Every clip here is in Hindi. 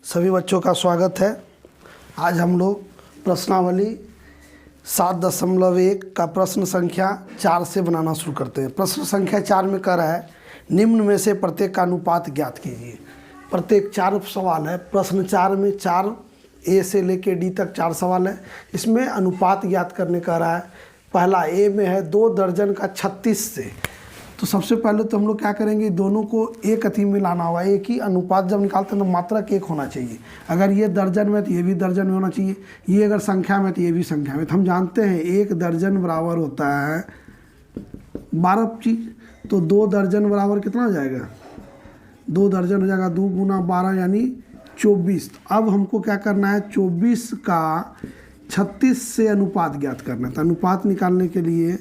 सभी बच्चों का स्वागत है। आज हम लोग प्रश्नावली 7.1 का प्रश्न संख्या 4 से बनाना शुरू करते हैं। प्रश्न संख्या 4 में कह रहा है निम्न में से प्रत्येक का अनुपात ज्ञात कीजिए। प्रत्येक 4 सवाल है। प्रश्न 4 में 4 ए से लेके डी तक 4 सवाल है। इसमें अनुपात ज्ञात करने कह रहा है। पहला ए में है 2 दर्जन का 36 से। तो सबसे पहले तो हम लोग क्या करेंगे, दोनों को एक अति में लाना होगा। एक ही अनुपात जब निकालते हैं तो मात्रक एक होना चाहिए। अगर ये दर्जन में तो ये भी दर्जन में होना चाहिए, ये अगर संख्या में तो ये भी संख्या में। तो हम जानते हैं 1 दर्जन बराबर होता है 12 चीज। तो 2 दर्जन बराबर कितना हो जाएगा, 2 दर्जन हो जाएगा 2 गुना 12 यानी 24। अब हमको क्या करना है, 24 का 36 से अनुपात ज्ञात करना है। तो अनुपात निकालने के लिए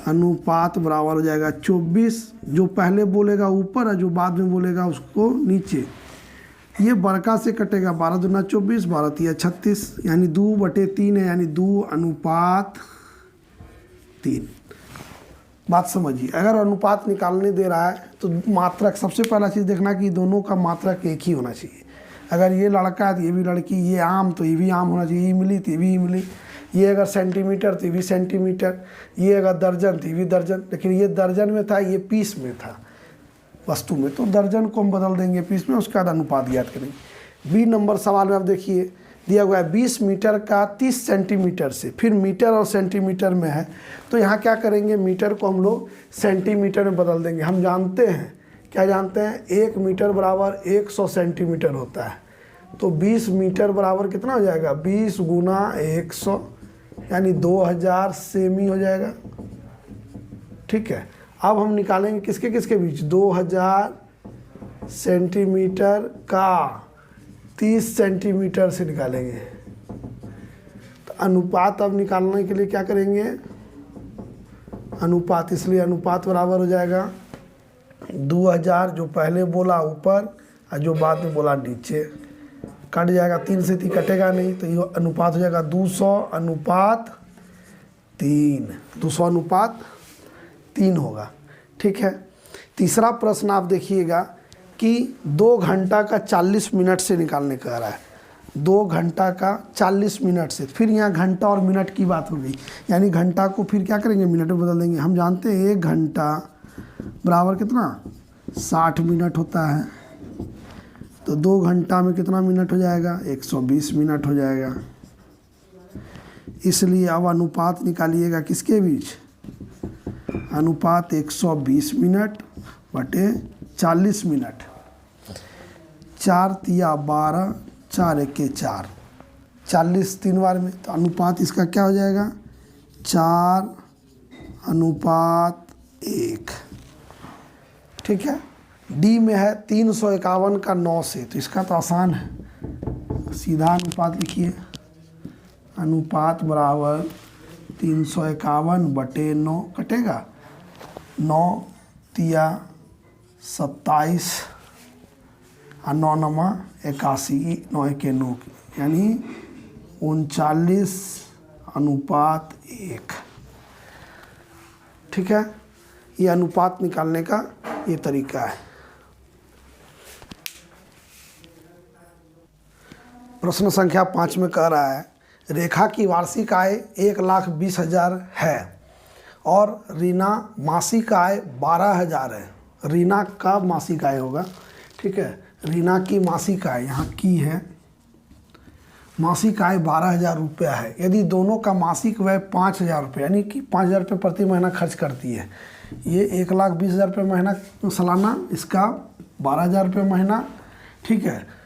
अनुपात बराबर हो जाएगा 24, जो पहले बोलेगा ऊपर है, जो बाद में बोलेगा उसको नीचे। ये बड़का से कटेगा, 12 दूना 24, 12 तिया 36 यानी 2/3 है, यानी 2 अनुपात 3। बात समझिए। अगर अनुपात निकालने दे रहा है तो मात्रक, सबसे पहला चीज़ देखना कि दोनों का मात्रक एक ही होना चाहिए। अगर ये लड़का है तो ये भी लड़की, ये आम तो ये भी आम होना चाहिए, ये मिली तो ये भी मिली। ये अगर सेंटीमीटर तो ये भी सेंटीमीटर, ये अगर दर्जन तो ये भी दर्जन। लेकिन ये दर्जन में था, ये पीस में था वस्तु में, तो दर्जन को हम बदल देंगे पीस में, उसके बाद अनुपात ज्ञात करेंगे। बी नंबर सवाल में आप देखिए दिया हुआ है 20 मीटर का 30 सेंटीमीटर से। फिर मीटर और सेंटीमीटर में है तो यहाँ क्या करेंगे, मीटर को हम लोग सेंटीमीटर में बदल देंगे। हम जानते हैं, क्या जानते हैं, 1 मीटर बराबर 100 सेंटीमीटर होता है। तो 20 मीटर बराबर कितना हो जाएगा, 20 गुना 100 यानी 2000 सेमी हो जाएगा। ठीक है। अब हम निकालेंगे किसके किसके बीच, 2000 सेंटीमीटर का 30 सेंटीमीटर से निकालेंगे। तो अनुपात अब निकालने के लिए क्या करेंगे, अनुपात, इसलिए अनुपात बराबर हो जाएगा 2000 जो पहले बोला ऊपर और जो बाद में बोला नीचे। कट जाएगा, 3 से 3 कटेगा नहीं, तो ये अनुपात हो जाएगा 200 अनुपात 3। 200 अनुपात 3 होगा। ठीक है। तीसरा प्रश्न आप देखिएगा कि 2 घंटा का 40 मिनट से निकालने कह रहा है। 2 घंटा का 40 मिनट से, फिर यहाँ घंटा और मिनट की बात हो गई, यानी घंटा को फिर क्या करेंगे, मिनट में बदल देंगे। हम जानते हैं 1 घंटा बराबर कितना, 60 मिनट होता है। तो 2 घंटा में कितना मिनट हो जाएगा, 120 मिनट हो जाएगा। इसलिए अब अनुपात निकालिएगा किसके बीच, अनुपात 120 मिनट बटे 40 मिनट। 4 तिया 12, 4 एके 4, 40 3 बार में। तो अनुपात इसका क्या हो जाएगा, 4 अनुपात 1। ठीक है। डी में है 351 का 9 से। तो इसका तो आसान है, सीधा अनुपात लिखिए। अनुपात बराबर 351 बटे 9, कटेगा 9 तिया 27 और 9 नमा 81, 9 एके 9 यानी 39 अनुपात 1। ठीक है। ये अनुपात निकालने का ये तरीका है। प्रश्न संख्या 5 में कह रहा है रेखा की वार्षिक आय 1,20,000 है और रीना मासिक आय 12,000 है। रीना का मासिक आय होगा। ठीक है। रीना की मासिक आय यहाँ की है, मासिक आय 12,000 रुपया है। यदि दोनों का मासिक व्यय 5,000 रुपये, यानी कि 5,000 रुपये प्रति महीना खर्च करती है। ये 1,20,000 रुपये महीना सालाना, इसका 12,000 रुपये महीना। ठीक है।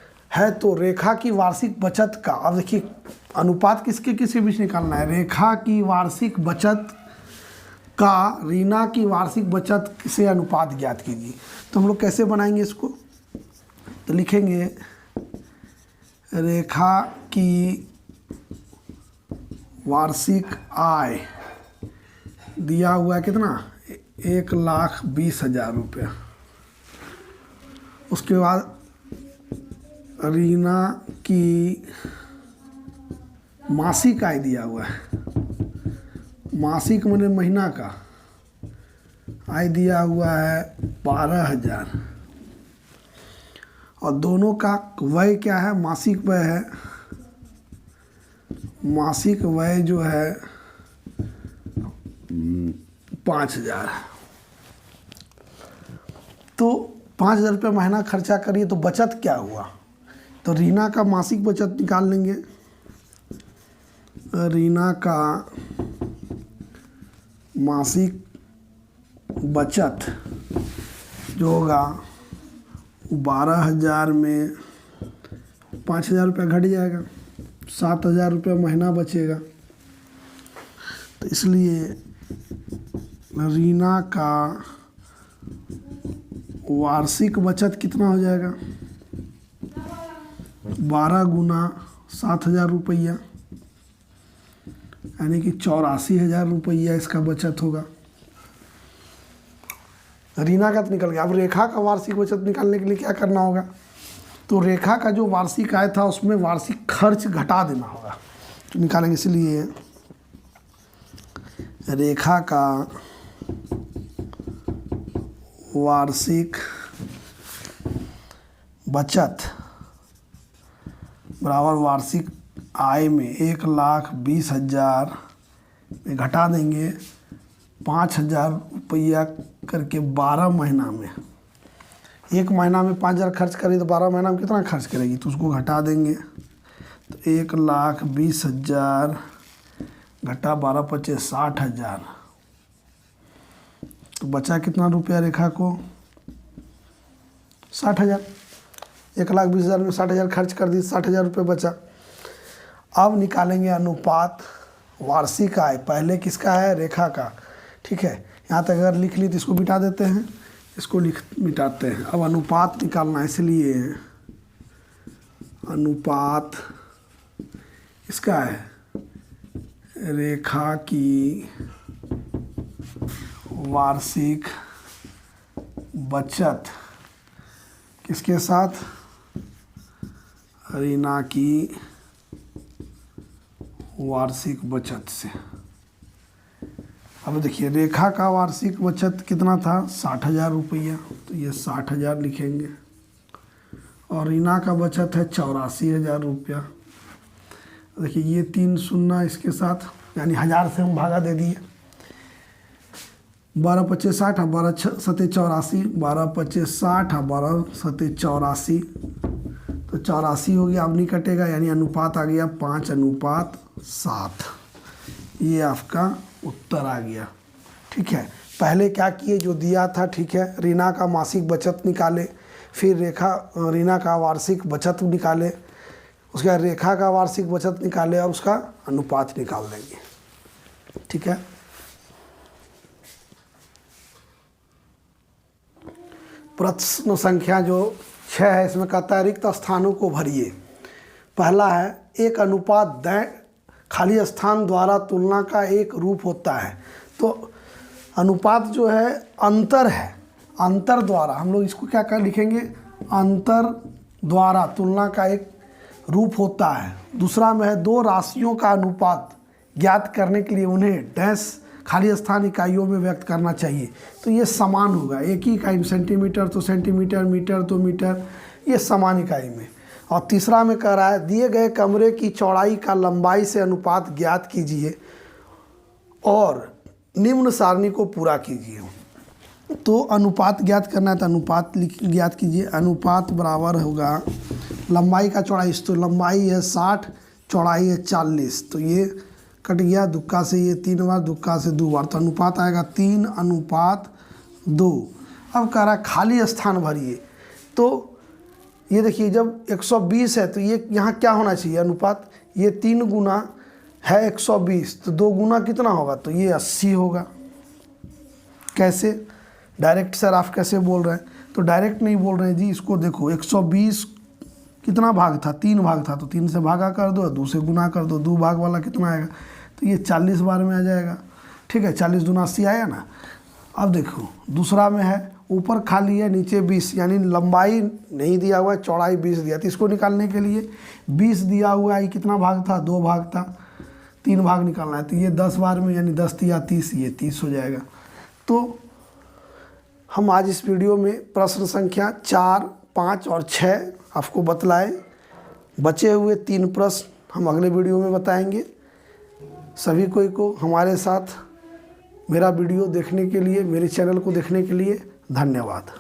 तो रेखा की वार्षिक बचत का, अब देखिए अनुपात किसके किसके बीच निकालना है, रेखा की वार्षिक बचत का रीना की वार्षिक बचत से अनुपात ज्ञात कीजिए। तो हम लोग कैसे बनाएंगे इसको, तो लिखेंगे रेखा की वार्षिक आय दिया हुआ है कितना, 1,20,000 रुपया। उसके बाद रीना की मासिक आय दिया हुआ है, मासिक माने महीना का आय दिया हुआ है 12,000। और दोनों का व्यय क्या है, मासिक व्यय है। मासिक व्यय जो है 5,000। तो 5,000 रुपये महीना खर्चा करिए तो बचत क्या हुआ, तो रीना का मासिक बचत निकाल लेंगे। रीना का मासिक बचत जो होगा 12,000 में 5,000 रुपये घट जाएगा, 7,000 रुपये महीना बचेगा। तो इसलिए रीना का वार्षिक बचत कितना हो जाएगा, 12 गुना 7,000 रुपया, यानी कि 84,000 रुपया इसका बचत होगा। रीना का तो निकल गया। अब रेखा का वार्षिक बचत निकालने के लिए क्या करना होगा, तो रेखा का जो वार्षिक आय था उसमें वार्षिक खर्च घटा देना होगा, तो निकालेंगे। इसलिए रेखा का वार्षिक बचत बराबर वार्षिक आय में 1,20,000 में घटा देंगे 5,000 रुपया करके 12 महीना में। एक महीना में 5,000 खर्च करेगी तो 12 महीना में कितना खर्च करेगी, तो उसको घटा देंगे। तो 1,20,000 घटा 12 पच्चीस 60,000, तो बचा कितना रुपया रेखा को, 60,000। 1,20,000 में 60,000 खर्च कर दी, 60,000 रुपये बचा। अब निकालेंगे अनुपात वार्षिक आय। पहले किसका है, रेखा का, ठीक है। यहाँ तक अगर लिख ली तो इसको मिटा देते हैं, इसको मिटाते हैं। अब अनुपात निकालना है, इसलिए अनुपात इसका है रेखा की वार्षिक बचत किसके साथ, रीना की वार्षिक बचत से। अब देखिए रेखा का वार्षिक बचत कितना था, 60,000 रुपया, तो ये 60,000 लिखेंगे। और रीना का बचत है 84,000 रुपया। देखिए ये 3 शून्य इसके साथ, यानी 1,000 से हम भागा दे दिए। 12 पच्चीस 60, 12 सते 84, 12 पच्चीस 60, 12 सते 84, तो 84 हो गया। अब नहीं कटेगा, यानी अनुपात आ गया 5:7। ये आपका उत्तर आ गया, ठीक है। पहले क्या किए, जो दिया था, ठीक है, रीना का मासिक बचत निकाले, फिर रीना का वार्षिक बचत निकाले, उसके बाद रेखा का वार्षिक बचत निकाले और उसका अनुपात निकाल देंगे, ठीक है। प्रश्न संख्या जो 6 है, इसमें कहता है रिक्त स्थानों को भरिए। पहला है एक अनुपात खाली स्थान द्वारा तुलना का एक रूप होता है। तो अनुपात जो है अंतर है, अंतर द्वारा हम लोग इसको क्या कर लिखेंगे, अंतर द्वारा तुलना का एक रूप होता है। दूसरा में है दो राशियों का अनुपात ज्ञात करने के लिए उन्हें डैश खाली स्थान इकाइयों में व्यक्त करना चाहिए। तो ये समान होगा, एक ही इकाई, सेंटीमीटर तो सेंटीमीटर, मीटर तो मीटर, ये समान इकाई में। और तीसरा में कह रहा है दिए गए कमरे की चौड़ाई का लंबाई से अनुपात ज्ञात कीजिए और निम्न सारणी को पूरा कीजिए। तो अनुपात ज्ञात करना है तो अनुपात ज्ञात कीजिए। अनुपात बराबर होगा लंबाई का चौड़ाई, तो लंबाई है 60, चौड़ाई है 40, तो ये कट गया, दुक्का से ये 3 बार, दुक्का से 2 बार, तो अनुपात आएगा 3:2। अब कह रहा है खाली स्थान भरिए। तो ये देखिए जब 120 है तो ये यहाँ क्या होना चाहिए अनुपात, ये 3 गुना है 120, तो 2 गुना कितना होगा, तो ये 80 होगा। कैसे, डायरेक्ट सर आप कैसे बोल रहे हैं, तो डायरेक्ट नहीं बोल रहे हैं जी, इसको देखो 120 कितना भाग था, 3 भाग था, तो 3 से भागा कर दो, 2 से गुना कर दो, 2 भाग वाला कितना आएगा, तो ये 40 बार में आ जाएगा, ठीक है। 40 दूना 80 आया ना। अब देखो दूसरा में है ऊपर खाली है, नीचे 20, यानी लंबाई नहीं दिया हुआ है, चौड़ाई 20 दिया, तो इसको निकालने के लिए 20 दिया हुआ है, ये कितना भाग था, 2 भाग था, 3 भाग निकालना है, तो ये 10 बार में, यानी 10 या 30, ये 30 हो जाएगा। तो हम आज इस वीडियो में प्रश्न संख्या 4, 5 और 6 आपको बतलाए। बचे हुए 3 प्रश्न हम अगले वीडियो में बताएंगे। सभी कोई को हमारे साथ मेरा वीडियो देखने के लिए, मेरे चैनल को देखने के लिए धन्यवाद।